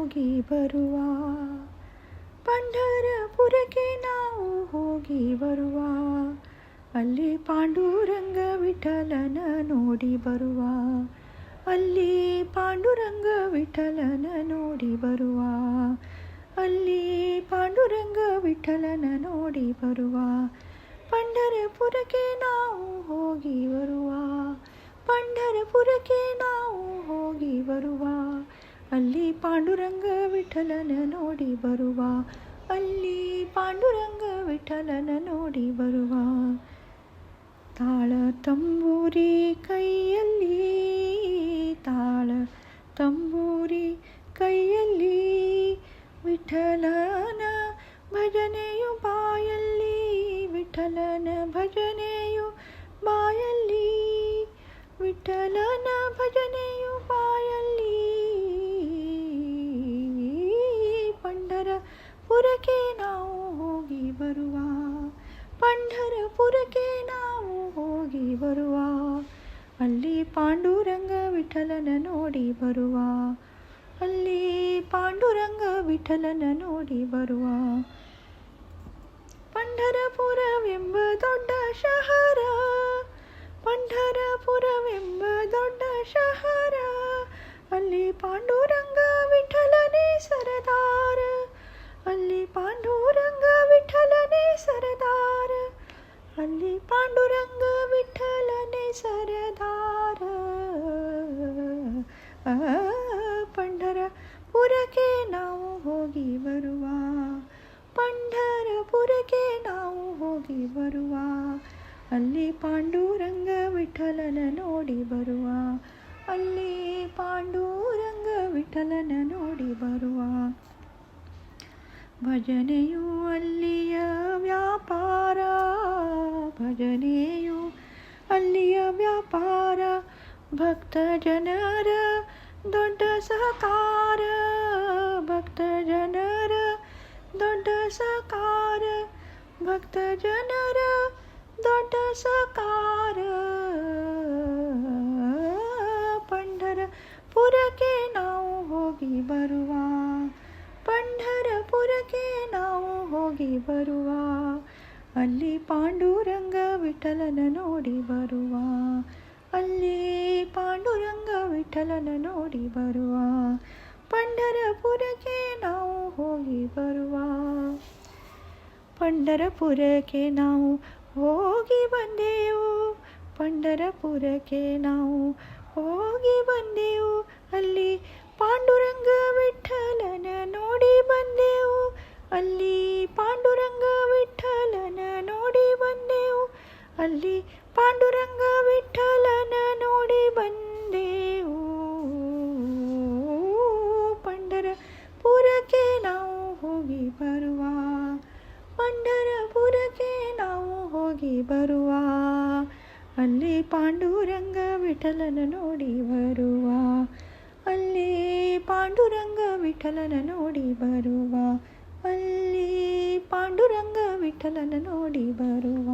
ಹೋಗಿ ಬರುವ. ಪಂಢರಪುರಕ್ಕೆ ನಾವು ಹೋಗಿ ಬರುವ. ಅಲ್ಲಿ ಪಾಂಡುರಂಗ ವಿಠಲನ ನೋಡಿ ಬರುವ. ಅಲ್ಲಿ ಪಾಂಡುರಂಗ ವಿಠಲನ ನೋಡಿ ಬರುವ. ಅಲ್ಲಿ ಪಾಂಡುರಂಗ ವಿಠಲನ ನೋಡಿ ಬರುವ. ಪಂಢರಪುರಕ್ಕೆ ನಾವು ಹೋಗಿ ಬರುವ. ಪಂಢರಪುರಕ್ಕೆ ನಾವು ಹೋಗಿ ಬರುವ. ಅಲ್ಲಿ ಪಾಂಡುರಂಗ ವಿಠಲನ ನೋಡಿ ಬರುವ. ಅಲ್ಲಿ ಪಾಂಡುರಂಗ ವಿಠಲನ ನೋಡಿ ಬರುವ. ತಾಳ ತಂಬೂರಿ ಕೈಯಲ್ಲಿ, ತಾಳ ತಂಬೂರಿ ಕೈಯಲ್ಲಿ, ವಿಠಲನ ಭಜನೆಯು ಬಾಯಲ್ಲಿ, ವಿಠಲನ ಭಜನೆಯು ಬಾಯಲ್ಲಿ, ವಿಠಲನ ಭಜನೆಯು ಬಾಯಲ್ಲಿ. ಪಂಢರಪುರಕ್ಕೆ ನಾವು ಹೋಗಿ ಬರುವ. ಪಂಢರಪುರಕ್ಕೆ ನಾವು ಹೋಗಿ ಬರುವ. ಅಲ್ಲಿ ಪಾಂಡುರಂಗ ವಿಠಲನ ನೋಡಿ ಬರುವ. ಅಲ್ಲಿ ಪಾಂಡುರಂಗ ವಿಠಲನ ನೋಡಿ ಬರುವ. ಪಂಢರಪುರವೆಂಬ ದೊಡ್ಡ ಶಹರ, ಪಂಢರಪುರವೆಂಬ ದೊಡ್ಡ ಶಹರ, ಅಲ್ಲಿ ಪಾಂಡುರಂಗ ವಿಠಲನೇ ಸರದಾರ. ಅಲ್ಲಿ ಪಾಂಡುರಂಗ ವಿಠಲನೇ ಸರದಾರ. ಅಲ್ಲಿ ಪಾಂಡುರಂಗ ವಿಠಲನೇ ಸರದಾರ. ಪಂಢರಪುರಕ್ಕೆ ನಾವು ಹೋಗಿ ಬರುವ. ಪಂಢರಪುರಕ್ಕೆ ನಾವು ಹೋಗಿ ಬರುವ. ಅಲ್ಲಿ ಪಾಂಡುರಂಗ ವಿಠಲನ ನೋಡಿ ಬರುವ. ಅಲ್ಲಿ ಪಾಂಡುರಂಗ ವಿಠಲನ ನೋಡಿ ಬರುವ. ಭಜನೆಯು ಅಲ್ಲಿಯ ವ್ಯಾಪಾರ, ಭಜನೆಯು ಅಲ್ಲಿಯ ವ್ಯಾಪಾರ, ಭಕ್ತ ಜನರ ದೊಡ್ಡ ಸಹಕಾರ, ಭಕ್ತ ಜನರ ದೊಡ್ಡ ಸಹಕಾರ, ಭಕ್ತ ಜನರ ದೊಡ್ಡ ಸಹಕಾರ. ಪಂಢರಪುರಕ್ಕೆ ನಾವು ಹೋಗಿ ಬರುವ. ಪಂಢರಪುರಕ್ಕೆ ನಾವು ಹೋಗಿ ಬರುವ. ಅಲ್ಲಿ ಪಾಂಡುರಂಗ ವಿಠಲನ ನೋಡಿ ಬರುವ. ಅಲ್ಲಿ ಪಾಂಡುರಂಗ ವಿಠಲನ ನೋಡಿ ಬರುವ. ಪಂಢರಪುರಕ್ಕೆ ನಾವು ಹೋಗಿ ಬರುವ. ಪಂಢರಪುರಕ್ಕೆ ನಾವು ಹೋಗಿ ಬಂದೆವು. ಪಂಢರಪುರಕ್ಕೆ ನಾವು ಹೋಗಿ ಬಂದೆವು. ಅಲ್ಲಿ ಪಾಂಡುರಂಗ ವಿಠಲನ ನೋಡಿ ಬಂದೆವು. ಅಲ್ಲಿ ಪಾಂಡುರಂಗ ವಿಠಲನ ನೋಡಿ ಬಂದೆವು. ಅಲ್ಲಿ ಪಾಂಡುರಂಗ ವಿಠಲನ ನೋಡಿ ಬಂದೆವು. ಪಂಢರಪುರಕ್ಕೆ ನಾವು ಹೋಗಿ ಬರುವ. ಪಂಢರಪುರಕ್ಕೆ ನಾವು ಹೋಗಿ ಬರುವ. ಅಲ್ಲಿ ಪಾಂಡುರಂಗ ವಿಠಲನ ನೋಡಿ ಬರುವ. ಅಲ್ಲಿ ಪಾಂಡುರಂಗ ವಿಠಲನ ನೋಡಿ ಬರುವ. ಅಲ್ಲಿ ಪಾಂಡುರಂಗ ವಿಠಲನ ನೋಡಿ ಬರುವ.